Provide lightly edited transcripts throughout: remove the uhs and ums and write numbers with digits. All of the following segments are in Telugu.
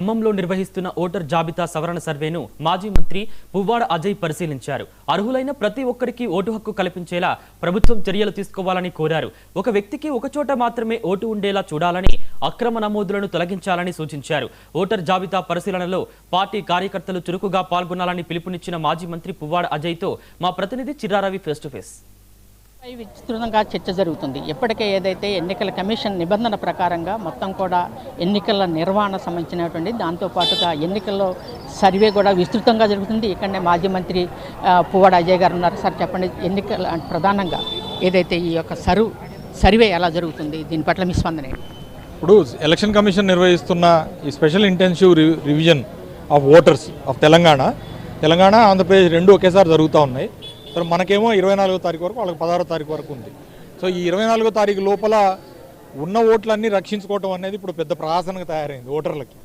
ఖమ్మంలో నిర్వహిస్తున్న ఓటర్ జాబితా సవరణ సర్వేను మాజీ మంత్రి పువ్వాడ అజయ్ పరిశీలించారు. అర్హులైన ప్రతి ఒక్కరికి ఓటు హక్కు కల్పించేలా ప్రభుత్వం చర్యలు తీసుకోవాలని కోరారు. ఒక వ్యక్తికి ఒక చోట మాత్రమే ఓటు ఉండేలా చూడాలని, అక్రమ నమోదులను తొలగించాలని సూచించారు. ఓటర్ జాబితా పరిశీలనలో పార్టీ కార్యకర్తలు చురుకుగా పాల్గొనాలని పిలుపునిచ్చిన మాజీ మంత్రి పువ్వాడ అజయ్తో మా ప్రతినిధి చిర్రారవి ఫేస్ టు ఫేస్. విస్తృతంగా చర్చ జరుగుతుంది. ఇప్పటికే ఏదైతే ఎన్నికల కమిషన్ నిబంధన ప్రకారంగా మొత్తం కూడా ఎన్నికల నిర్వహణ సంబంధించినటువంటి దాంతోపాటుగా ఎన్నికల్లో సర్వే కూడా విస్తృతంగా జరుగుతుంది. ఇక్కడనే మాజీ మంత్రి పువ్వాడ అజయ్ గారు ఉన్నారు. సార్ చెప్పండి, ఎన్నికల ప్రధానంగా ఏదైతే ఈ యొక్క సర్వే ఎలా జరుగుతుంది, దీని పట్ల మీ స్పందన? ఇప్పుడు ఎలక్షన్ కమిషన్ నిర్వహిస్తున్న ఈ special intensive revision of voters of Telangana, Andhra Pradesh రెండు ఒకేసారి జరుగుతూ ఉన్నాయి. సో మనకేమో 24వ తారీఖు వరకు, వాళ్ళకి 16వ తారీఖు వరకు ఉంది. సో ఈ 24వ తారీఖు లోపల ఉన్న ఓట్లన్నీ రక్షించుకోవటం అనేది ఇప్పుడు పెద్ద ప్రయాసనగా తయారైంది ఓటర్లకి.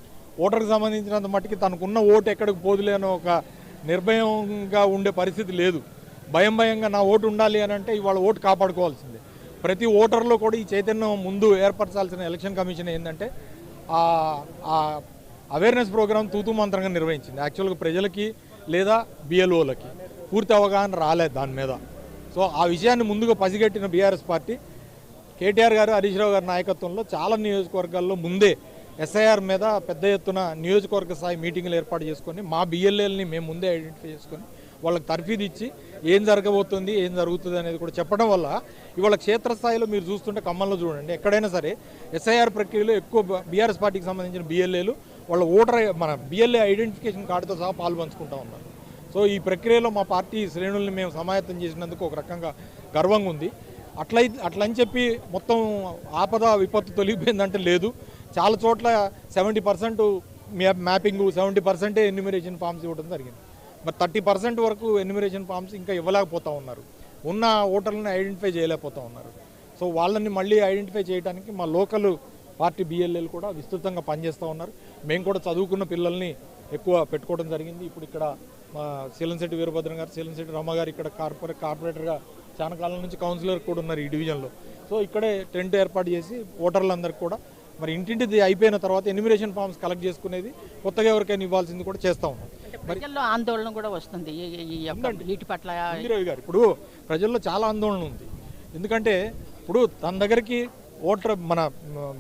ఓటర్కి సంబంధించినంత మట్టికి తనకున్న ఓటు ఎక్కడికి పోదులేనో ఒక నిర్భయంగా ఉండే పరిస్థితి లేదు. భయంగా నా ఓటు ఉండాలి అని అంటే ఇవాళ ఓటు కాపాడుకోవాల్సిందే. ప్రతి ఓటర్లో కూడా ఈ చైతన్యం ముందు ఏర్పరచాల్సిన ఎలక్షన్ కమిషన్ ఏంటంటే అవేర్నెస్ ప్రోగ్రామ్ తూతూ మంత్రంగా నిర్వహించింది. యాక్చువల్గా ప్రజలకి లేదా బిఎల్ఓలకి పూర్తి అవగాహన రాలేదు దాని మీద. సో ఆ విషయాన్ని ముందుగా పసిగట్టిన బీఆర్ఎస్ పార్టీ, కేటీఆర్ గారు, హరీష్ రావు గారి నాయకత్వంలో చాలా నియోజకవర్గాల్లో ముందే ఎస్ఐఆర్ మీద పెద్ద ఎత్తున నియోజకవర్గ స్థాయి మీటింగ్లు ఏర్పాటు చేసుకొని మా బిఎల్ఏలని మేము ముందే ఐడెంటిఫై చేసుకొని వాళ్ళకి తర్ఫీదు ఇచ్చి ఏం జరగబోతుంది, ఏం జరుగుతుంది అనేది కూడా చెప్పడం వల్ల ఇవాళ క్షేత్రస్థాయిలో మీరు చూస్తుంటే ఖమ్మంలో చూడండి, ఎక్కడైనా సరే ఎస్ఐఆర్ ప్రక్రియలో ఎక్కువ బీఆర్ఎస్ పార్టీకి సంబంధించిన బిఎల్ఏలు వాళ్ళ మన బిఎల్ఏ ఐడెంటిఫికేషన్ కార్డుతో సహా పాలు పంచుకుంటూ ఉన్నారు. సో ఈ ప్రక్రియలో మా పార్టీ శ్రేణుల్ని మేము సమాయత్తం చేసినందుకు ఒక రకంగా గర్వంగా ఉంది. అట్లని చెప్పి మొత్తం ఆపద విపత్తు తొలగిపోయిందంటే లేదు. చాలా చోట్ల 70% మ్యాపింగ్, 70% ఎన్యూమరేషన్ ఫామ్స్ ఇవ్వడం జరిగింది. మరి 30% వరకు ఎన్యూమరేషన్ ఫామ్స్ ఇంకా ఇవ్వలేకపోతూ ఉన్నారు. ఉన్న ఓటర్లను ఐడెంటిఫై చేయలేకపోతూ ఉన్నారు. సో వాళ్ళని మళ్ళీ ఐడెంటిఫై చేయడానికి మా లోకల్ పార్టీ బిఎల్ఏలు కూడా విస్తృతంగా పనిచేస్తూ ఉన్నారు. మేము కూడా చదువుకున్న పిల్లల్ని ఎక్కువ పెట్టుకోవడం జరిగింది. ఇప్పుడు ఇక్కడ మా శీలంశెట్టి వీరభద్రం గారు, శీలంశెట్టి రమ్మ గారు ఇక్కడ కార్పొరేటర్గా చాలా కాలం నుంచి కౌన్సిలర్ కూడా ఉన్నారు ఈ డివిజన్లో. సో ఇక్కడే టెంట్ ఏర్పాటు చేసి ఓటర్లందరికీ కూడా మరి ఇంటింటిది అయిపోయిన తర్వాత ఎన్యూమరేషన్ ఫామ్స్ కలెక్ట్ చేసుకునేది, కొత్తగా ఎవరికైనా ఇవ్వాల్సింది కూడా చేస్తూ ఉన్నాం. ప్రజల్లో ఆందోళన కూడా వస్తుంది వీటి పట్ల. గారు ఇప్పుడు ప్రజల్లో చాలా ఆందోళన ఉంది. ఎందుకంటే ఇప్పుడు తన దగ్గరికి ఓటర్ మన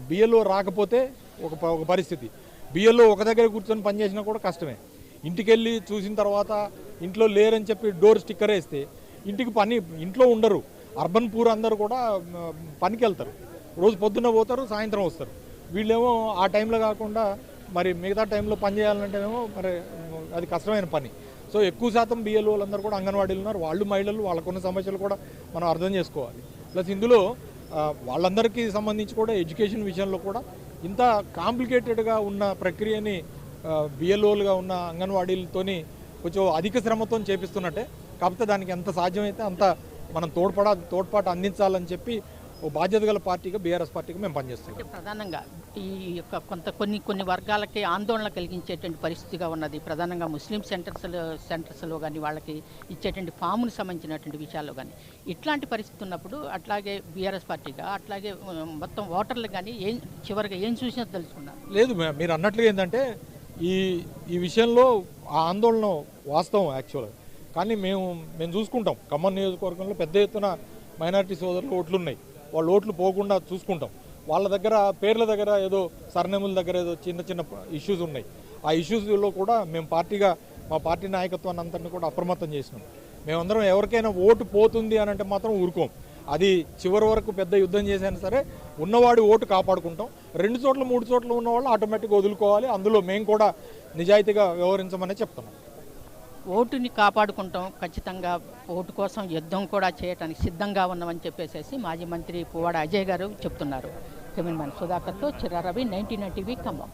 బిఎల్ఓ రాకపోతే ఒక పరిస్థితి, బిఎల్ఓ ఒక దగ్గర కూర్చొని పనిచేసినా కూడా కష్టమే. ఇంటికి వెళ్ళి చూసిన తర్వాత ఇంట్లో లేరని చెప్పి డోర్ స్టిక్కర్ వేస్తే ఇంట్లో ఉండరు. అర్బన్ పూర్ అందరూ కూడా పనికి వెళ్తారు, రోజు పొద్దున్న పోతారు, సాయంత్రం వస్తారు. వీళ్ళేమో ఆ టైంలో కాకుండా మరి మిగతా టైంలో పని చేయాలంటేనేమో మరి అది కష్టమైన పని. సో ఎక్కువ శాతం బిఎల్ఓలందరూ కూడా అంగన్వాడీలు ఉన్నారు. వాళ్ళు మహిళలు, వాళ్ళకున్న సమస్యలు కూడా మనం అర్థం చేసుకోవాలి. ప్లస్ ఇందులో వాళ్ళందరికీ సంబంధించి కూడా ఎడ్యుకేషన్ విషయంలో కూడా ఇంత కాంప్లికేటెడ్గా ఉన్న ప్రక్రియని బిఎల్ఓలుగా ఉన్న అంగన్వాడీలతోని కొంచెం అధిక శ్రమతో చేపిస్తున్నట్టే. కాకపోతే దానికి ఎంత సాధ్యమైతే అంత మనం తోడ్పాటు అందించాలని చెప్పి ఓ బాధ్యత గల పార్టీగా బీఆర్ఎస్ పార్టీగా మేము పనిచేస్తున్నాం. ప్రధానంగా ఈ యొక్క కొన్ని వర్గాలకి ఆందోళన కలిగించేటువంటి పరిస్థితిగా ఉన్నది. ప్రధానంగా ముస్లిం సెంటర్స్లో కానీ వాళ్ళకి ఇచ్చేటువంటి ఫామ్ను సంబంధించినటువంటి విషయాల్లో కానీ ఇట్లాంటి పరిస్థితి ఉన్నప్పుడు అట్లాగే బీఆర్ఎస్ పార్టీగా అట్లాగే మొత్తం ఓటర్లు కానీ చివరిగా ఏం చూసినా తెలుసుకున్నారు. లేదు, మీరు అన్నట్లుగా ఏంటంటే ఈ విషయంలో ఆ ఆందోళన వాస్తవం యాక్చువల్గా. కానీ మేము చూసుకుంటాం, ఖమ్మం నియోజకవర్గంలో పెద్ద ఎత్తున మైనారిటీ సోదరులు ఓట్లు ఉన్నాయి. వాళ్ళ ఓట్లు పోకుండా చూసుకుంటాం. వాళ్ళ దగ్గర పేర్ల దగ్గర ఏదో సర్నేముల దగ్గర ఏదో చిన్న ఇష్యూస్ ఉన్నాయి. ఆ ఇష్యూస్లో కూడా మేము మా పార్టీ నాయకత్వాన్ని అంతటిని కూడా అప్రమత్తం చేసినాం. మేమందరం ఎవరికైనా ఓటు పోతుంది అని అంటే మాత్రం ఊరుకోం. అది చివరి వరకు పెద్ద యుద్ధం చేసైనా సరే ఉన్నవాడి ఓటు కాపాడుకుంటాం. 2 చోట్ల 3 చోట్ల ఉన్నవాళ్ళు ఆటోమేటిక్గా వదులుకోవాలి. అందులో మేము కూడా నిజాయితీగా వ్యవహరించమని చెప్తున్నాం. ఓటుని కాపాడుకుంటాం, ఖచ్చితంగా ఓటు కోసం యుద్ధం కూడా చేయడానికి సిద్ధంగా ఉన్నామని చెప్పేసి మాజీ మంత్రి పువ్వాడ అజయ్ గారు చెప్తున్నారు. కెమెరామెన్ సుధాకర్తో చిర్రారవి, 19 టీవీ ఖమ్మం.